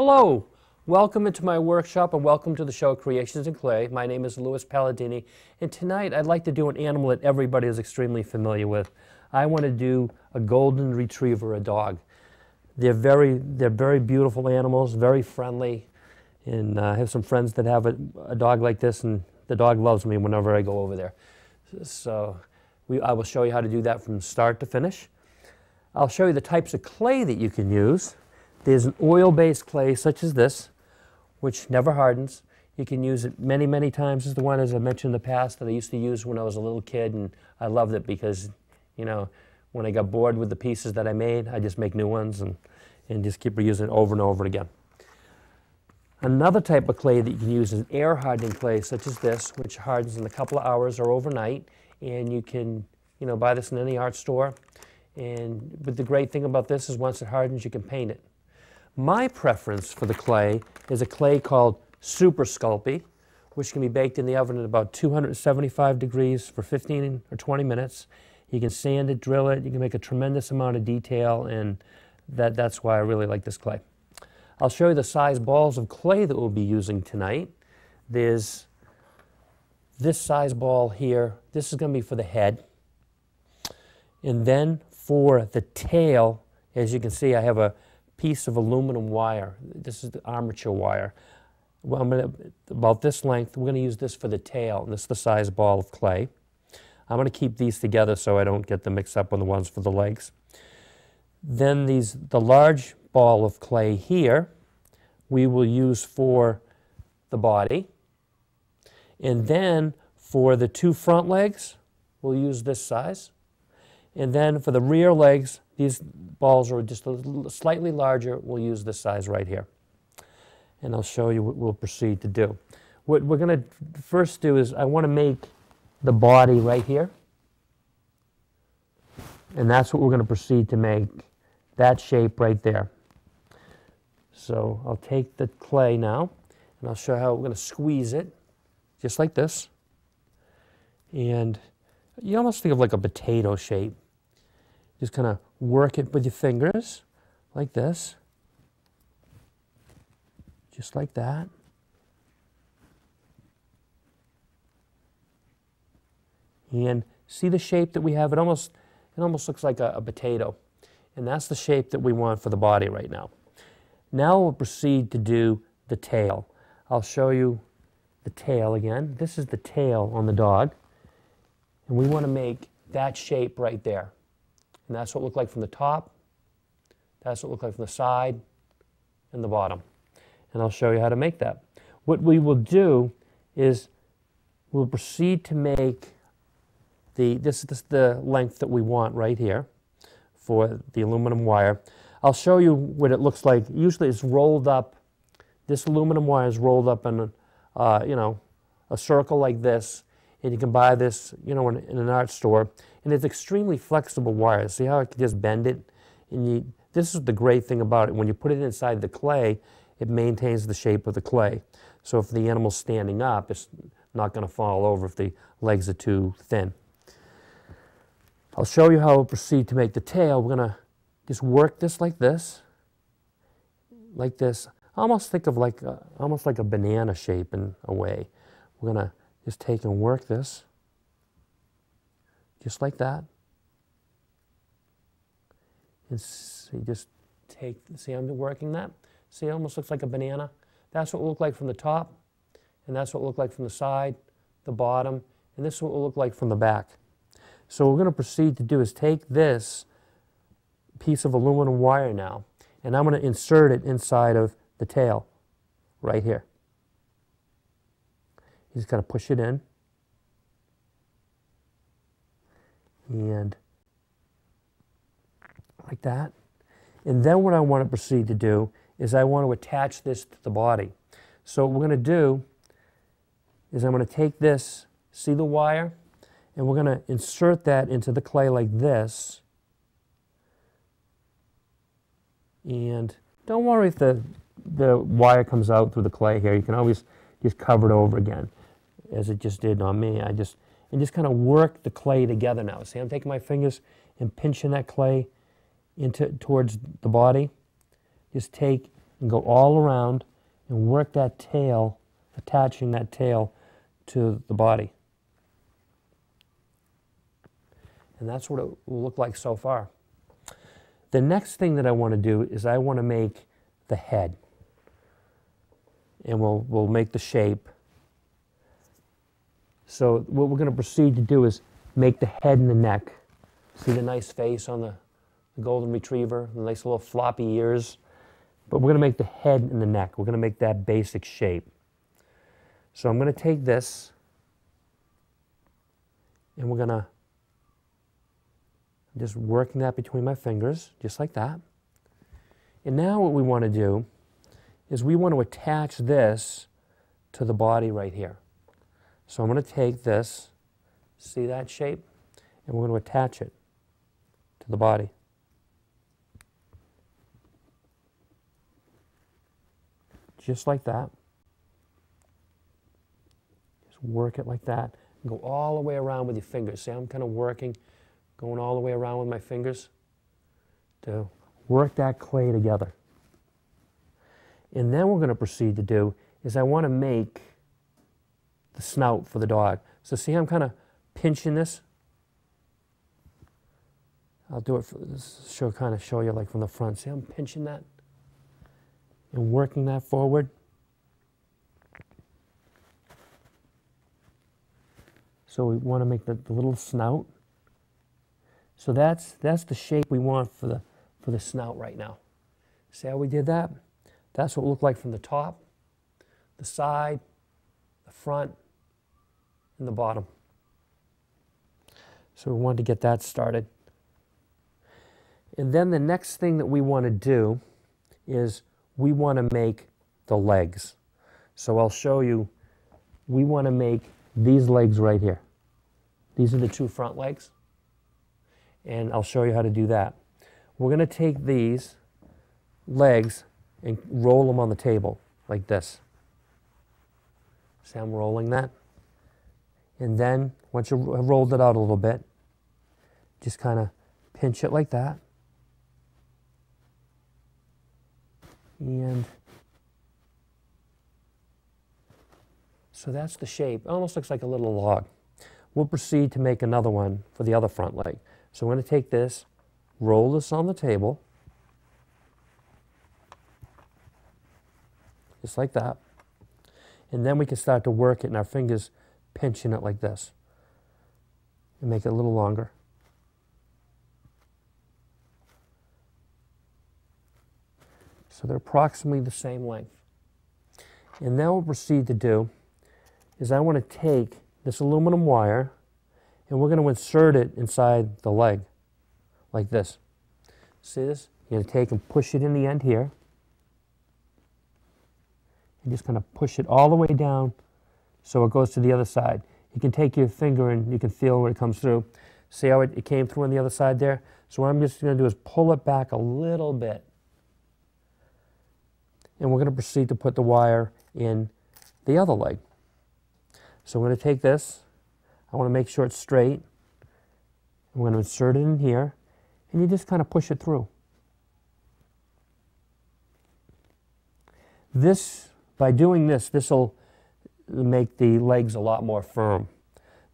Hello, welcome into my workshop and welcome to the show Creations in Clay. My name is Louis Palladini, and tonight I'd like to do an animal that everybody is extremely familiar with. I want to do a golden retriever, a dog. They're very beautiful animals, very friendly, and I have some friends that have a dog like this, and the dog loves me whenever I go over there. So I will show you how to do that from start to finish. I'll show you the types of clay that you can use. There's an oil-based clay such as this, which never hardens. You can use it many, many times. This is the one, as I mentioned in the past, that I used to use when I was a little kid, and I loved it because, you know, when I got bored with the pieces that I made, I just make new ones and just keep reusing it over and over again. Another type of clay that you can use is an air-hardening clay such as this, which hardens in a couple of hours or overnight, and you can, buy this in any art store. But the great thing about this is once it hardens, you can paint it. My preference for the clay is a clay called Super Sculpey, which can be baked in the oven at about 275 degrees for 15 or 20 minutes. You can sand it, drill it, you can make a tremendous amount of detail, and that's why I really like this clay. I'll show you the size balls of clay that we'll be using tonight. There's this size ball here. This is going to be for the head. And then for the tail, as you can see, I have a piece of aluminum wire. This is the armature wire. Well, about this length. We're going to use this for the tail, and this is the size ball of clay. I'm going to keep these together so I don't get them mixed up with the ones for the legs. Then the large ball of clay here, we will use for the body. And then for the two front legs, we'll use this size. And then for the rear legs, these balls are just a little slightly larger. We'll use this size right here. And I'll show you what we'll proceed to do. What we're going to first do is I want to make the body right here. And that's what we're going to proceed to make, that shape right there. So I'll take the clay now, and I'll show you how we're going to squeeze it, just like this. And you almost think of like a potato shape. Just kind of work it with your fingers, like this. Just like that. And see the shape that we have? It almost looks like a potato. And that's the shape that we want for the body right now. Now we'll proceed to do the tail. I'll show you the tail again. This is the tail on the dog. And we want to make that shape right there. And that's what it looked like from the top. That's what it looked like from the side and the bottom. And I'll show you how to make that. What we will do is we'll proceed to make this is the length that we want right here for the aluminum wire. I'll show you what it looks like. Usually it's rolled up. This aluminum wire is rolled up in a circle like this. And you can buy this, in an art store. And it's extremely flexible wire. See how I can just bend it? And this is the great thing about it. When you put it inside the clay, it maintains the shape of the clay. So if the animal's standing up, it's not going to fall over if the legs are too thin. I'll show you how we'll proceed to make the tail. We're going to just work this like this. Like this. Almost think of almost like a banana shape in a way. We're going to just take and work this, just like that. And see, see I'm working that? See, it almost looks like a banana. That's what it will look like from the top, and that's what it will look like from the side, the bottom, and this is what it will look like from the back. So what we're going to proceed to do is take this piece of aluminum wire now, and I'm going to insert it inside of the tail, right here. You just got to push it in. And like that. And then what I want to proceed to do is I want to attach this to the body. So what we're going to do is I'm going to take this, see the wire? And we're going to insert that into the clay like this. And don't worry if the wire comes out through the clay here. You can always just cover it over again, as it just did on me. And just kind of work the clay together now. See, I'm taking my fingers and pinching that clay towards the body. Just take and go all around and work that tail, attaching that tail to the body. And that's what it will look like so far. The next thing that I want to do is I want to make the head. And we'll make the shape. So what we're going to proceed to do is make the head and the neck. See the nice face on the golden retriever, the nice little floppy ears. But we're going to make the head and the neck. We're going to make that basic shape. So I'm going to take this and we're going to just working that between my fingers, just like that. And now what we want to do is we want to attach this to the body right here. So I'm going to take this, see that shape, and we're going to attach it to the body. Just like that. Just work it like that. And go all the way around with your fingers. See, I'm kind of working, going all the way around with my fingers to work that clay together. And then what we're going to proceed to do is I want to make the snout for the dog. So see how I'm kind of pinching this? I'll do it for kind of show you like from the front. See how I'm pinching that and working that forward? So we want to make the little snout. So that's the shape we want for the snout right now. See how we did that? That's what it looked like from the top, the side, the front, and the bottom. So we wanted to get that started. And then the next thing that we want to do is we want to make the legs. So I'll show you, we want to make these legs right here. These are the two front legs. And I'll show you how to do that. We're going to take these legs and roll them on the table like this. See how I'm rolling that? And then once you have rolled it out a little bit, just kind of pinch it like that. And so that's the shape. It almost looks like a little log. We'll proceed to make another one for the other front leg. So I'm going to take this, roll this on the table, just like that. And then we can start to work it in our fingers, pinching it like this, and make it a little longer. So they're approximately the same length. And now what we'll proceed to do is I want to take this aluminum wire and we're going to insert it inside the leg like this. See this? You're going to take and push it in the end here. And just kind of push it all the way down so it goes to the other side. You can take your finger and you can feel where it comes through. See how it came through on the other side there? So what I'm just going to do is pull it back a little bit. And we're going to proceed to put the wire in the other leg. So we're going to take this. I want to make sure it's straight. We're going to insert it in here. And you just kind of push it through. This, by doing this, this will make the legs a lot more firm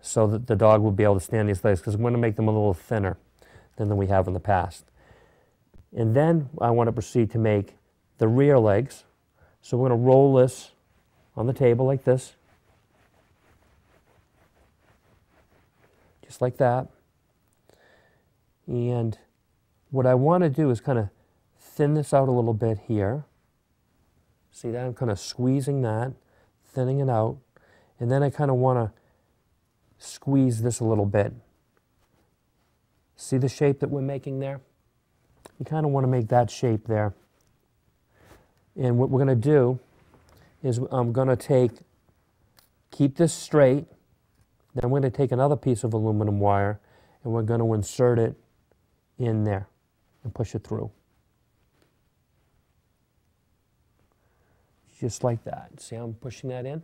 so that the dog will be able to stand these legs, because we're going to make them a little thinner than we have in the past. And then I want to proceed to make the rear legs. So we're going to roll this on the table like this. Just like that. And what I want to do is kind of thin this out a little bit here. See that? I'm kind of squeezing that, thinning it out. And then I kind of want to squeeze this a little bit. See the shape that we're making there? You kind of want to make that shape there. And what we're going to do is I'm going to keep this straight. Then we're going to take another piece of aluminum wire and we're going to insert it in there and push it through. Just like that. See how I'm pushing that in?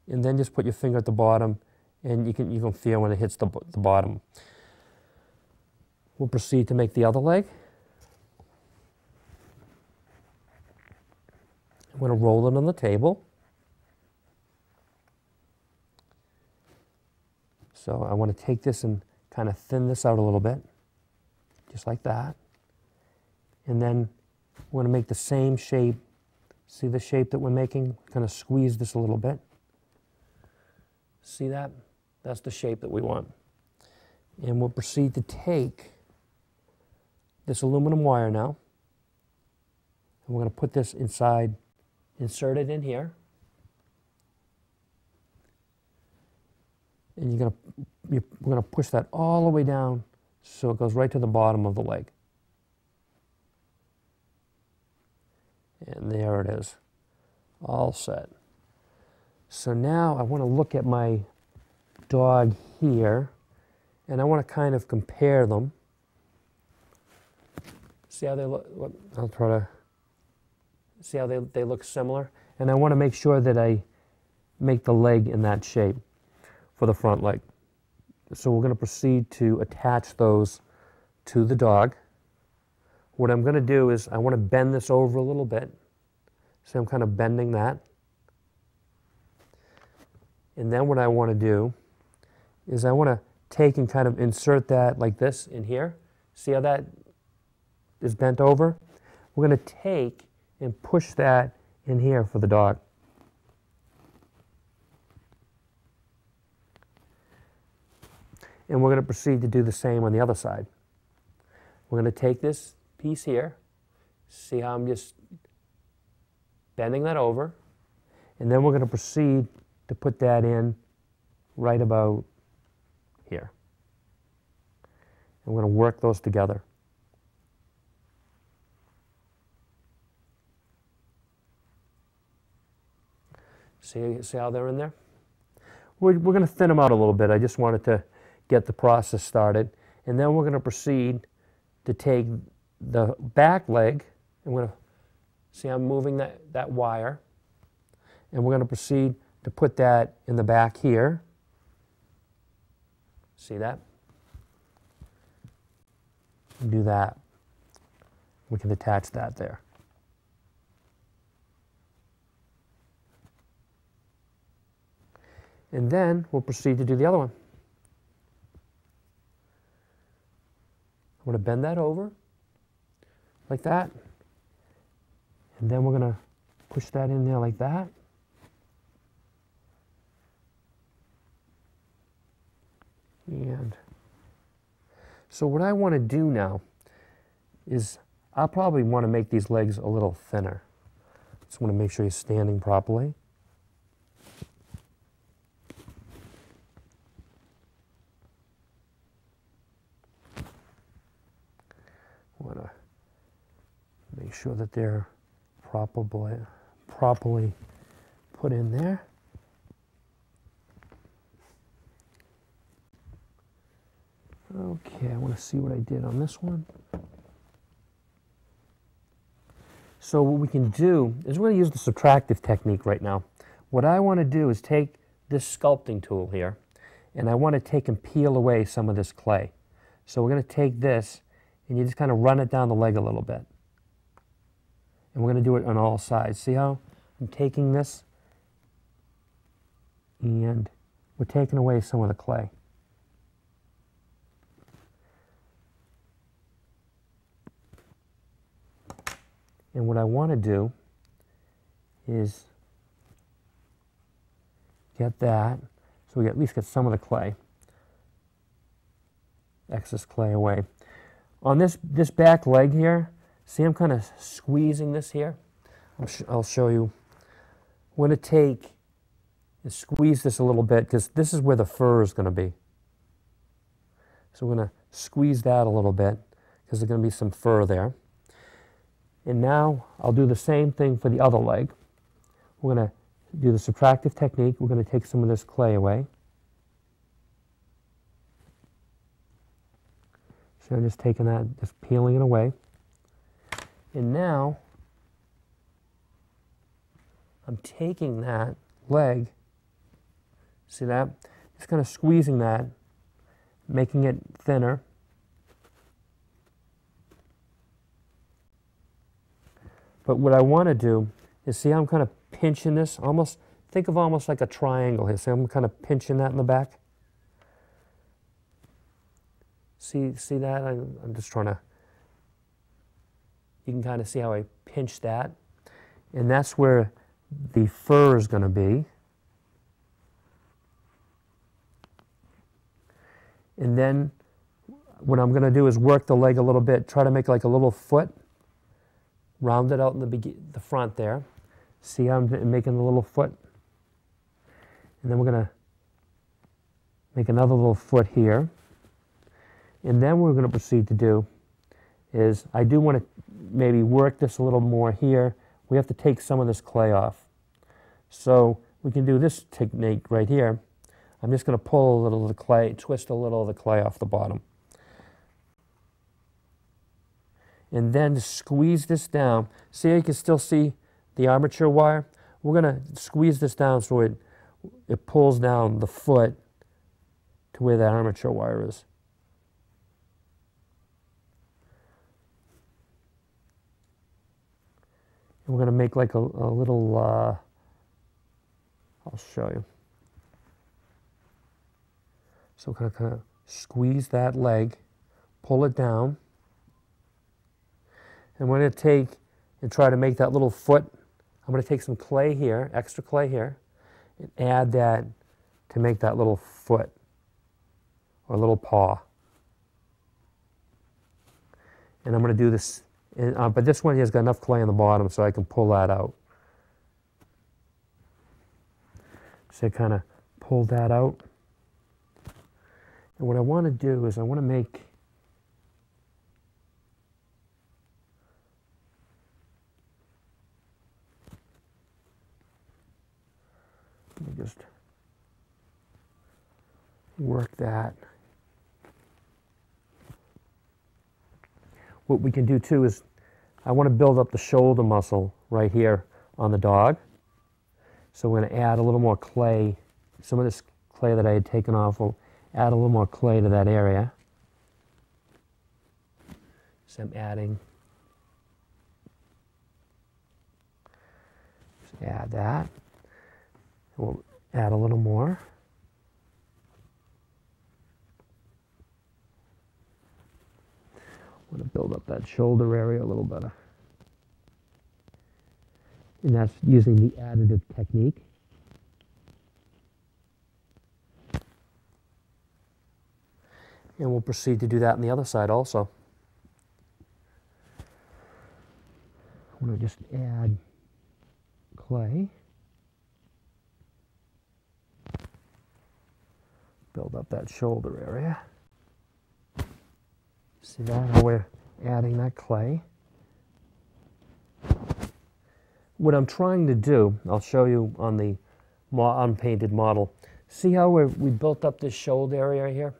And then just put your finger at the bottom and you can feel when it hits the bottom. We'll proceed to make the other leg. I'm going to roll it on the table. So I want to take this and kind of thin this out a little bit, just like that. And then we're going to make the same shape. See the shape that we're making? Kind of squeeze this a little bit. See that? That's the shape that we want. And we'll proceed to take this aluminum wire now. And we're going to put this inside, insert it in here. And we're going to push that all the way down so it goes right to the bottom of the leg. And there it is, all set. So now I want to look at my dog here, and I want to kind of compare them. See how they look? I'll try to see how they look similar. And I want to make sure that I make the leg in that shape for the front leg. So we're going to proceed to attach those to the dog. What I'm going to do is I want to bend this over a little bit. So I'm kind of bending that. And then what I want to do is I want to take and kind of insert that like this in here. See how that is bent over? We're going to take and push that in here for the dog. And we're going to proceed to do the same on the other side. We're going to take this piece here. See how I'm just bending that over. And then we're going to proceed to put that in right about here. And we're going to work those together. See how they're in there? We're going to thin them out a little bit. I just wanted to get the process started. And then we're going to proceed to take the back leg, and we're going to see I'm moving that wire, and we're going to proceed to put that in the back here. See that? And do that. We can attach that there. And then we'll proceed to do the other one. I'm going to bend that over like that. And then we're going to push that in there like that. And so what I want to do now is I'll probably want to make these legs a little thinner. Just want to make sure you're standing properly. Want to make sure that they're properly put in there. Okay, I want to see what I did on this one. So what we can do is we're going to use the subtractive technique right now. What I want to do is take this sculpting tool here, and I want to take and peel away some of this clay. So we're going to take this, and you just kind of run it down the leg a little bit. And we're going to do it on all sides. See how I'm taking this, and we're taking away some of the clay. And what I want to do is get that, so we at least get some of the clay, excess clay away. On this back leg here, see I'm kind of squeezing this here. I'll show you. I'm going to take and squeeze this a little bit because this is where the fur is going to be. So we're going to squeeze that a little bit because there's going to be some fur there. And now I'll do the same thing for the other leg. We're going to do the subtractive technique. We're going to take some of this clay away. So I'm just taking that, just peeling it away. And now I'm taking that leg, see that? Just kind of squeezing that, making it thinner. But what I want to do You see how I'm kind of pinching this? Almost, think of almost like a triangle here. See, I'm kind of pinching that in the back. See that? I'm just trying to, you can kind of see how I pinch that. And that's where the fur is going to be. And then what I'm going to do is work the leg a little bit, try to make like a little foot, round it out in the front there. See how I'm making the little foot? And then we're going to make another little foot here. And then what we're going to proceed to do is, I do want to maybe work this a little more here. We have to take some of this clay off. So we can do this technique right here. I'm just going to pull a little of the clay, twist a little of the clay off the bottom. And then squeeze this down. See how you can still see the armature wire? We're going to squeeze this down so it pulls down the foot to where that armature wire is. And we're going to make like a little, I'll show you. So kind of squeeze that leg, pull it down. And we're going to take and try to make that little foot. I'm going to take some clay here, extra clay here, and add that to make that little foot or little paw. And I'm going to do this, but this one has got enough clay on the bottom so I can pull that out. So kind of pull that out. And what I want to do is I want to make let me just work that. What we can do too is I want to build up the shoulder muscle right here on the dog. So we're going to add a little more clay. Some of this clay that I had taken off will add a little more clay to that area. So I'm adding. Just add that. We'll add a little more. I want to build up that shoulder area a little better. And that's using the additive technique. And we'll proceed to do that on the other side also. I'm going to just add clay. Build up that shoulder area. See that, how we're adding that clay. What I'm trying to do, I'll show you on the unpainted model. See how we built up this shoulder area here?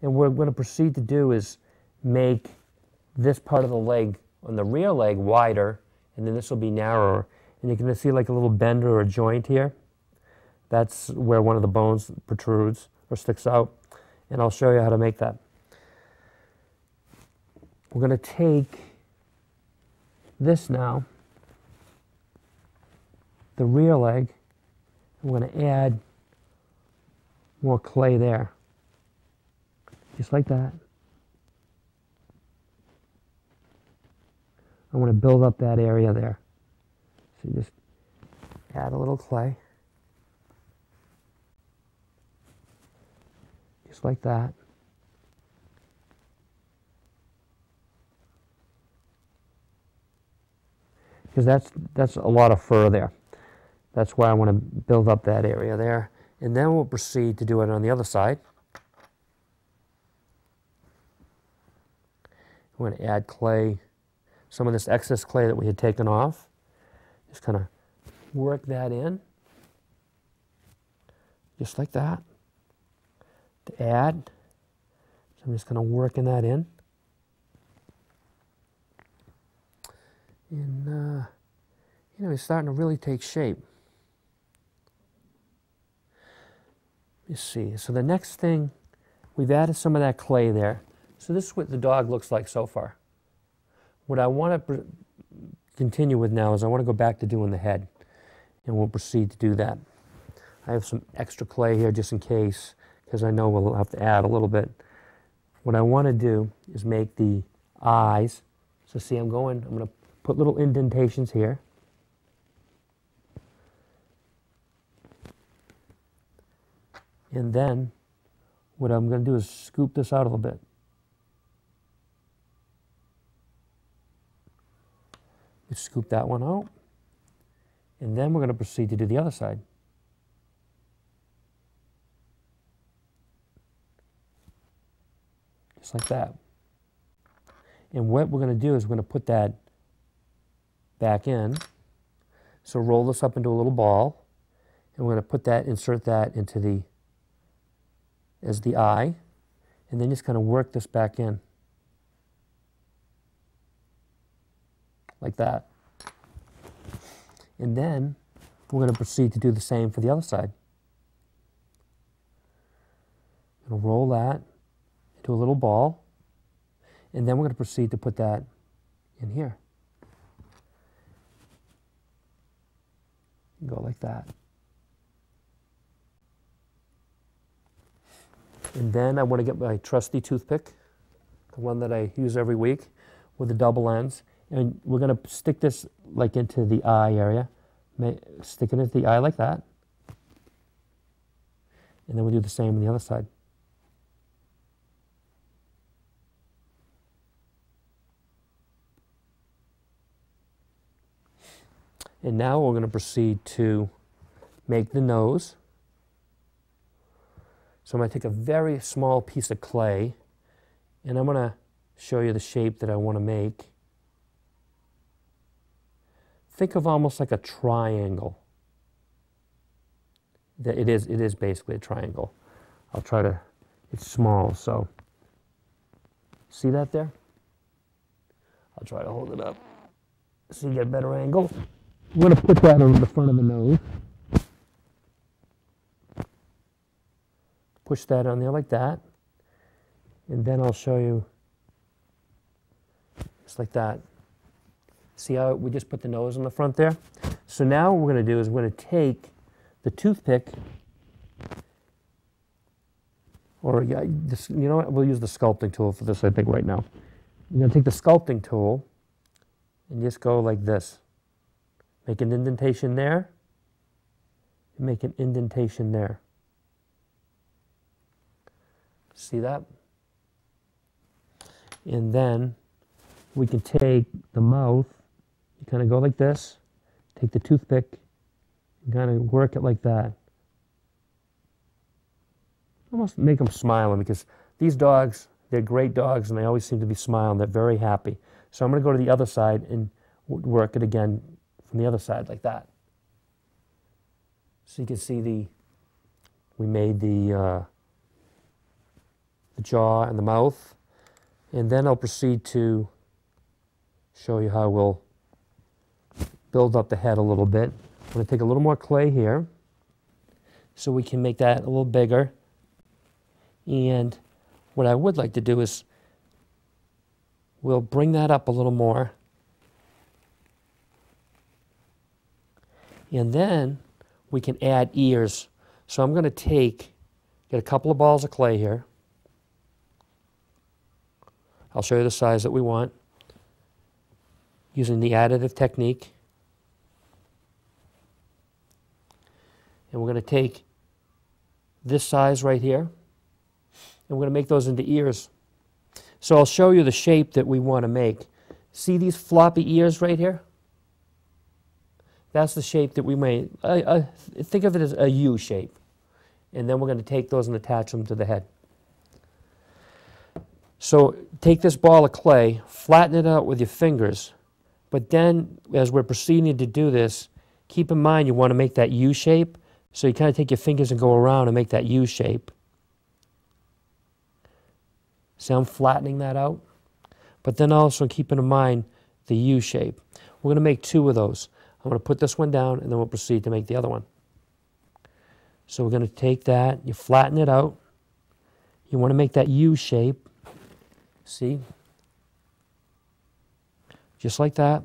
And what we're going to proceed to do is make this part of the leg, on the rear leg, wider, and then this will be narrower. And you're going to see like a little bender or a joint here. That's where one of the bones protrudes or sticks out. And I'll show you how to make that. We're going to take this now, the rear leg, and we're going to add more clay there. Just like that. I want to build up that area there. So just add a little clay. Just like that. Because that's a lot of fur there. That's why I want to build up that area there. And then we'll proceed to do it on the other side. We're going to add clay, some of this excess clay that we had taken off. Just kind of work that in, just like that. To add, so I'm just kind of working that in. And, you know, it's starting to really take shape. You see, so the next thing, we've added some of that clay there. So this is what the dog looks like so far. What I want to continue with now is I want to go back to doing the head, and we'll proceed to do that. I have some extra clay here just in case, because I know we'll have to add a little bit. What I want to do is make the eyes. So see, I'm going to put little indentations here. And then what I'm going to do is scoop this out a little bit. Just scoop that one out. And then we're going to proceed to do the other side. Just like that. And what we're going to do is we're going to put that back in. So roll this up into a little ball. And we're going to put that, insert that into the, as the eye. And then just kind of work this back in. Like that. And then we're going to proceed to do the same for the other side. I'm going to roll that into a little ball, and then we're going to proceed to put that in here. Go like that. And then I want to get my trusty toothpick, the one that I use every week, with the double ends. And we're going to stick this like into the eye area. Stick it into the eye like that. And then we'll do the same on the other side. And now we're going to proceed to make the nose. So I'm going to take a very small piece of clay, and I'm going to show you the shape that I want to make. Think of almost like a triangle. It is basically a triangle. I'll try to, it's small, so. See that there? I'll try to hold it up so you get a better angle. I'm going to put that on the front of the nose. Push that on there like that. And then I'll show you just like that. See how we just put the nose on the front there? So now what we're going to do is we're going to take the toothpick, or you know what, we'll use the sculpting tool for this, I think, right now. You're going to take the sculpting tool and just go like this. Make an indentation there, and make an indentation there. See that? And then we can take the mouth, you kind of go like this, take the toothpick, and kind of work it like that. Almost make them smiling, because these dogs, they're great dogs and they always seem to be smiling. They're very happy. So I'm going to go to the other side and work it again from the other side like that. So you can see we made the jaw and the mouth. And then I'll proceed to show you how we'll build up the head a little bit. I'm going to take a little more clay here so we can make that a little bigger. And what I would like to do is we'll bring that up a little more. And then we can add ears. So I'm going to get a couple of balls of clay here. I'll show you the size that we want using the additive technique. And we're going to take this size right here, and we're going to make those into ears. So I'll show you the shape that we want to make. See these floppy ears right here? That's the shape that we made. Think of it as a U shape. And then we're going to take those and attach them to the head. So take this ball of clay, flatten it out with your fingers, but then as we're proceeding to do this, keep in mind you want to make that U shape. So you kind of take your fingers and go around and make that U shape. See, I'm flattening that out. But then also keeping in mind the U shape. We're going to make two of those. I'm going to put this one down, and then we'll proceed to make the other one. So we're going to take that, you flatten it out. You want to make that U shape. See? Just like that.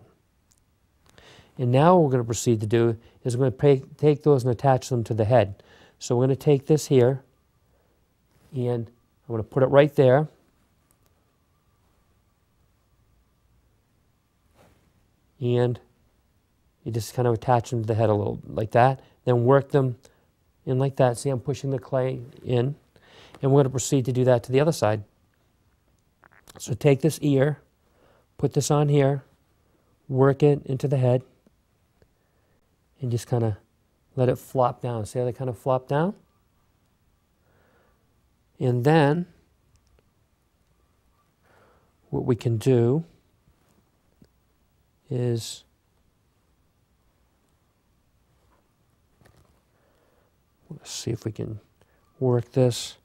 And now what we're going to proceed to do is we're going to take those and attach them to the head. So we're going to take this here, and I'm going to put it right there. And you just kind of attach them to the head a little, like that. Then work them in like that. See, I'm pushing the clay in. And we're going to proceed to do that to the other side. So take this ear, put this on here, work it into the head, and just kind of let it flop down. See how they kind of flop down? And then what we can do is let's see if we can work this.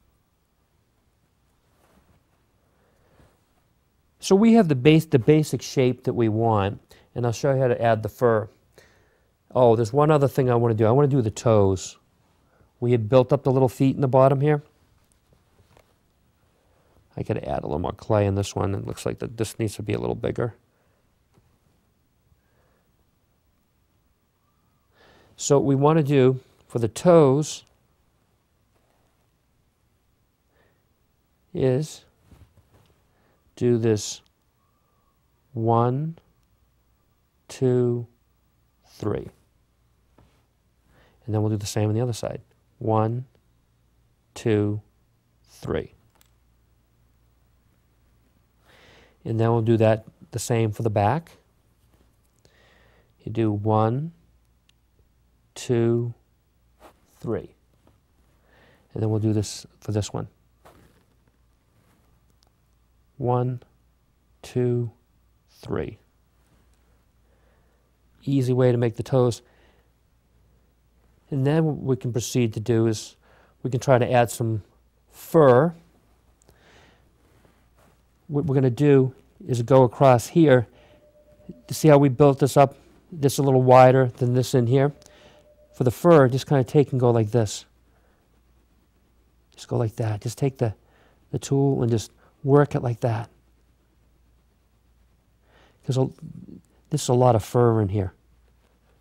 So we have the basic shape that we want, and I'll show you how to add the fur. Oh, there's one other thing I want to do. I want to do the toes. We had built up the little feet in the bottom here. I got to add a little more clay in this one. It looks like this needs to be a little bigger. So what we want to do for the toes is do this 1, 2, 3. And then we'll do the same on the other side. 1, 2, 3. And then we'll do that the same for the back. You do 1, 2, 3. And then we'll do this for this one. 1, 2, 3. Easy way to make the toes. And then what we can proceed to do is we can try to add some fur. What we're going to do is go across here to see how we built this up, this a little wider than this in here. For the fur, just kind of take and go like this. Just go like that. Just take the tool and just work it like that. Because this is a lot of fur in here.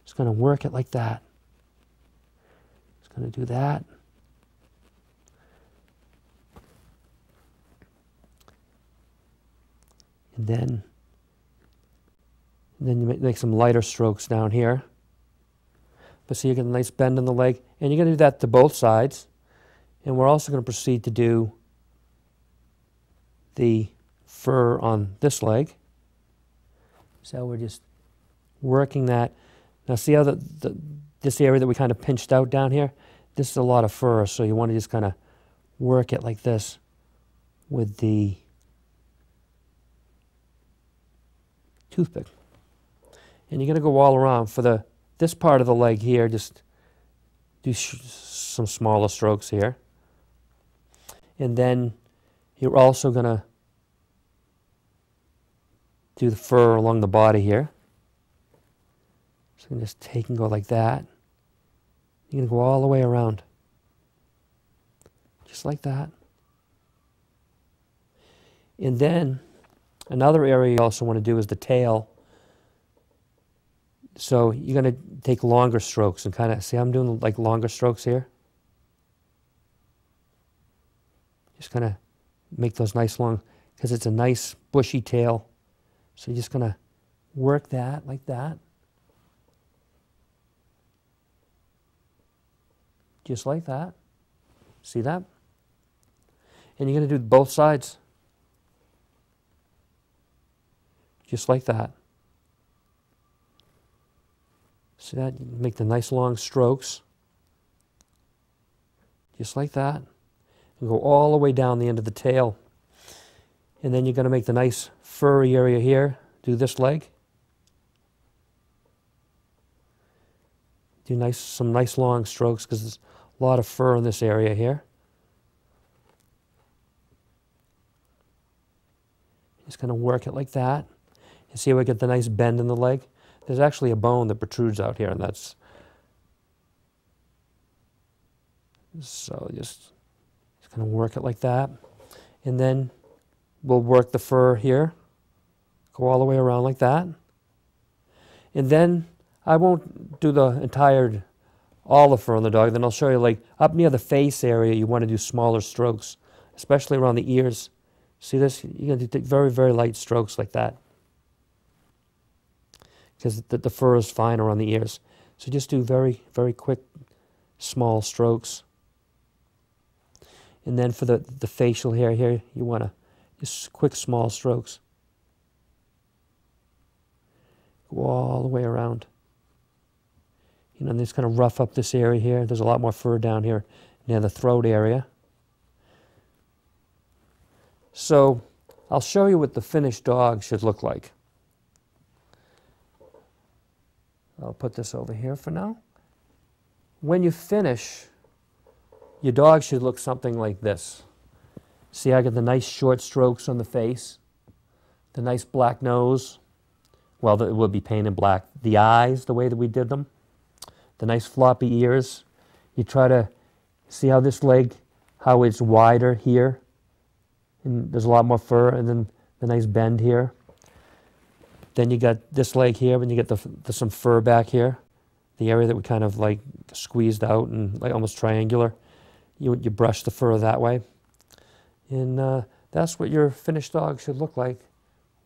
Just going to work it like that. Just going to do that. And then you make some lighter strokes down here. But see, you get a nice bend in the leg. And you're going to do that to both sides. And we're also going to proceed to do the fur on this leg. So we're just working that. Now see how this area that we kind of pinched out down here? This is a lot of fur, so you want to just kind of work it like this with the toothpick. And you're going to go all around. For this part of the leg here, just do some smaller strokes here. And then you're also going to do the fur along the body here. So you can just take and go like that. You're going to go all the way around. Just like that. And then another area you also want to do is the tail. So you're going to take longer strokes and kind of, see how I'm doing like longer strokes here? Just kind of make those nice long, because it's a nice bushy tail. So you're just going to work that like that. Just like that. See that? And you're going to do both sides. Just like that. See that? You make the nice long strokes. Just like that. And go all the way down the end of the tail. And then you're going to make the nice furry area here. Do this leg. Do some nice long strokes, because there's a lot of fur in this area here. Just kind of work it like that. You see how I get the nice bend in the leg? There's actually a bone that protrudes out here, and that's... So just kind of work it like that. And then we'll work the fur here. Go all the way around like that. And then I won't do the entire, all the fur on the dog. Then I'll show you, like, up near the face area, you want to do smaller strokes, especially around the ears. See this? You're going to take very, very light strokes like that, because the fur is fine around the ears. So just do very, very quick, small strokes. And then for the facial hair here, you want to just quick, small strokes. Go all the way around. You know, and just kind of rough up this area here. There's a lot more fur down here near the throat area. So I'll show you what the finished dog should look like. I'll put this over here for now. When you finish, your dog should look something like this. See, I got the nice short strokes on the face, the nice black nose. Well, it would be painted black. The eyes, the way that we did them, the nice floppy ears. You try to see how this leg, how it's wider here, and there's a lot more fur, and then the nice bend here. Then you got this leg here, and you get some fur back here, the area that we kind of like squeezed out and like almost triangular. You brush the fur that way, and that's what your finished dog should look like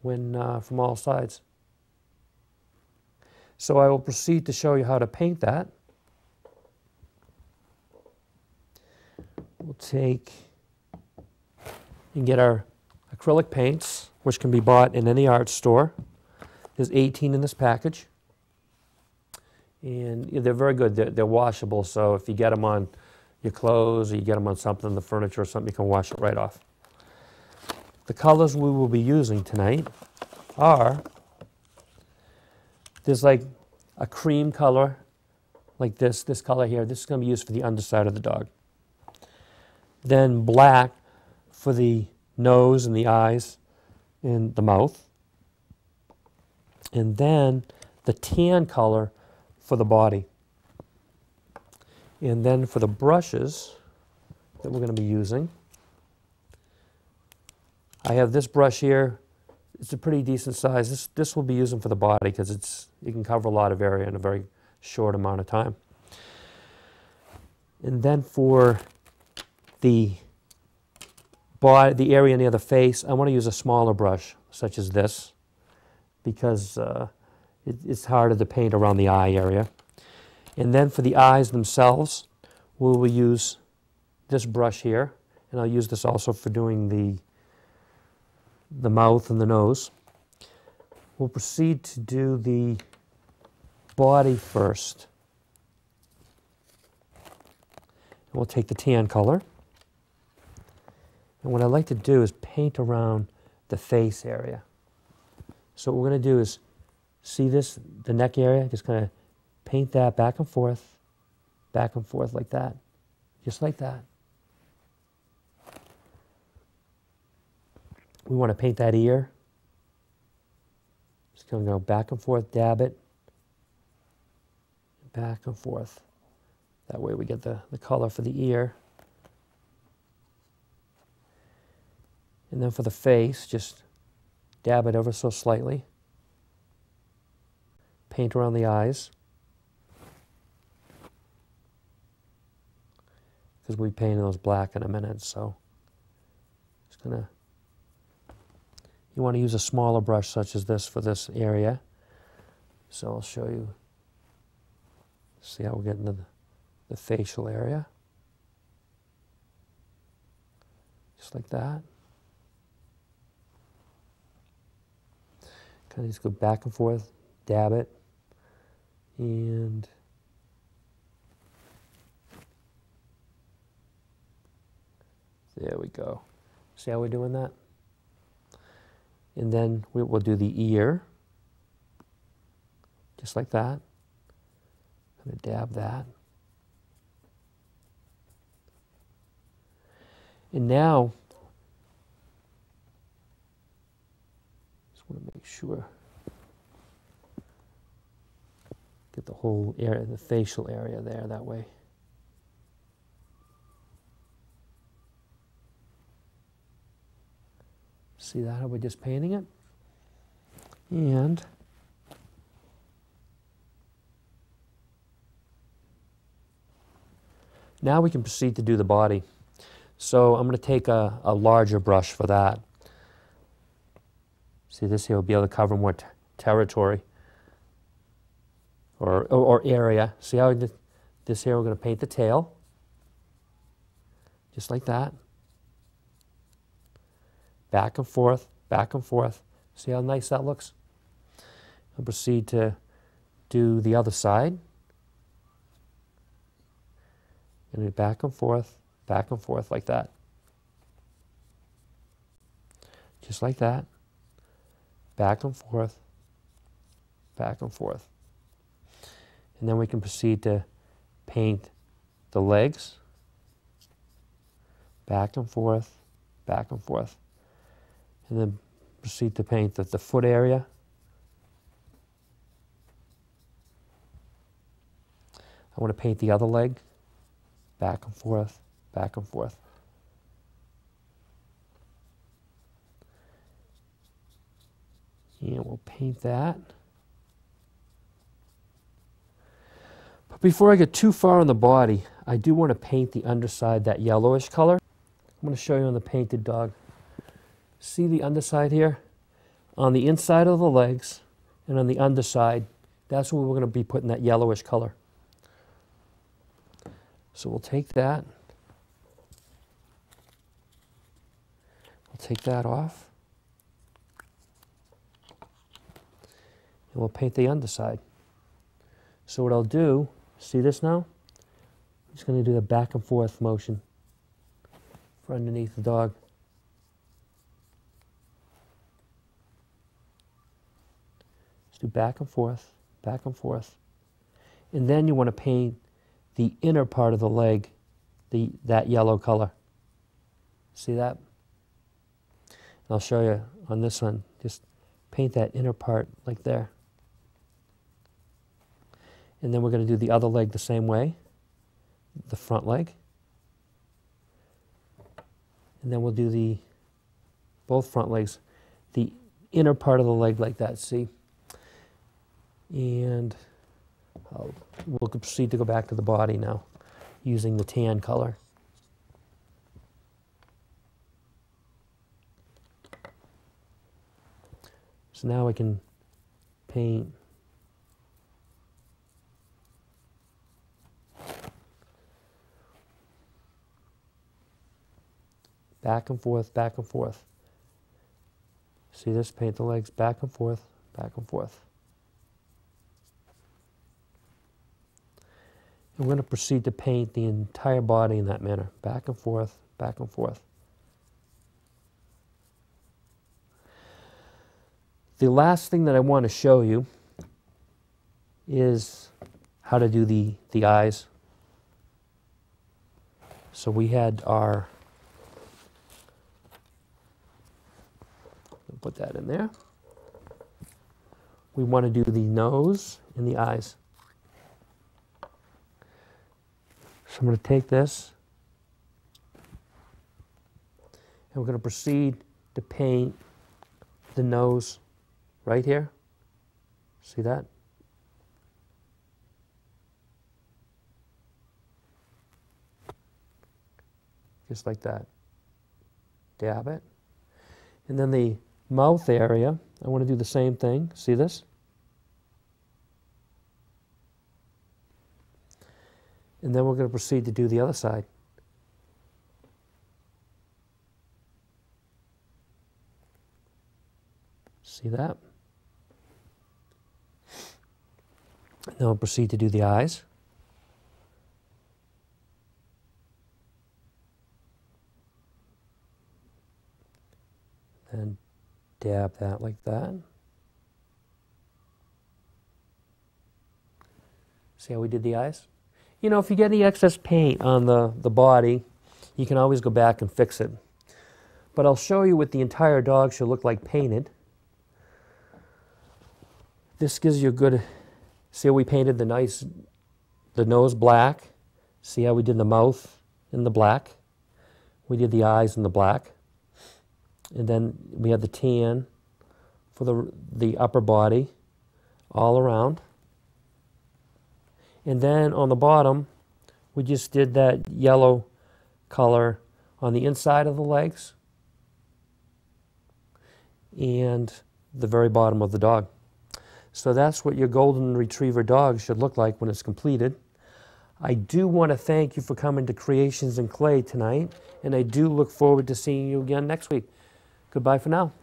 when from all sides. So I will proceed to show you how to paint that. We'll take and get our acrylic paints, which can be bought in any art store. There's 18 in this package, and they're very good. They're washable, so if you get them on your clothes or you get them on something, the furniture or something, you can wash it right off. The colors we will be using tonight are, there's like a cream color, like this color here. This is going to be used for the underside of the dog. Then black for the nose and the eyes and the mouth. And then the tan color for the body. And then for the brushes that we're going to be using, I have this brush here. It's a pretty decent size. This will be using for the body because it can cover a lot of area in a very short amount of time. And then for the body, the area near the face, I want to use a smaller brush, such as this, because it's harder to paint around the eye area. And then for the eyes themselves, we will use this brush here, and I'll use this also for doing the mouth and the nose. We'll proceed to do the body first. And we'll take the tan color. And what I like to do is paint around the face area. So what we're going to do is, see this, the neck area, just kind of paint that back and forth like that, just like that. We want to paint that ear. Just going to go back and forth, dab it, back and forth. That way we get the color for the ear. And then for the face, just dab it ever so slightly. Paint around the eyes, because we'll be painting those black in a minute. So just gonna, you want to use a smaller brush such as this for this area. So I'll show you, see how we're getting to the facial area. Just like that. Kind of just go back and forth, dab it, and there we go. See how we're doing that? And then we'll do the ear, just like that. I'm going to dab that. And now, just want to make sure, get the whole area, the facial area there that way. See that, how we're just painting it? And Now we can proceed to do the body. So I'm going to take a larger brush for that. See, this here will be able to cover more territory or area. See how this here, we're going to paint the tail, just like that. Back and forth, back and forth. See how nice that looks? I'll proceed to do the other side. And back and forth like that. Just like that. Back and forth, back and forth. And then we can proceed to paint the legs. Back and forth, back and forth. And then proceed to paint the foot area. I want to paint the other leg. Back and forth, back and forth. And we'll paint that. But before I get too far on the body, I do want to paint the underside, that yellowish color. I'm going to show you on the painted dog. See the underside here? On the inside of the legs and on the underside, that's where we're going to be putting that yellowish color. So we'll take that. We'll take that off. And we'll paint the underside. So what I'll do, see this now? I'm just going to do the back and forth motion for underneath the dog. Just do back and forth, back and forth. And then you want to paint the inner part of the leg, that yellow color. See that? And I'll show you on this one. Just paint that inner part like there. And then we're going to do the other leg the same way, the front leg. And then we'll do both front legs, the inner part of the leg like that, see? And we'll proceed to go back to the body now, using the tan color. So now I can paint back and forth, back and forth. See this? Paint the legs back and forth, back and forth. And we're going to proceed to paint the entire body in that manner, back and forth, back and forth. The last thing that I want to show you is how to do the eyes. So we had our, put that in there. We want to do the nose and the eyes. So I'm going to take this and we're going to proceed to paint the nose right here. See that? Just like that. Dab it. And then the mouth area, I want to do the same thing. See this? And then we're going to proceed to do the other side. See that? Now we'll proceed to do the eyes. And dab that like that. See how we did the eyes? You know, if you get any excess paint on the body, you can always go back and fix it. But I'll show you what the entire dog should look like painted. This gives you a good, see how we painted the nose black? See how we did the mouth in the black? We did the eyes in the black. And then we have the tan for the upper body all around. And then on the bottom, we just did that yellow color on the inside of the legs and the very bottom of the dog. So that's what your golden retriever dog should look like when it's completed. I do want to thank you for coming to Creations in Clay tonight, and I do look forward to seeing you again next week. Goodbye for now.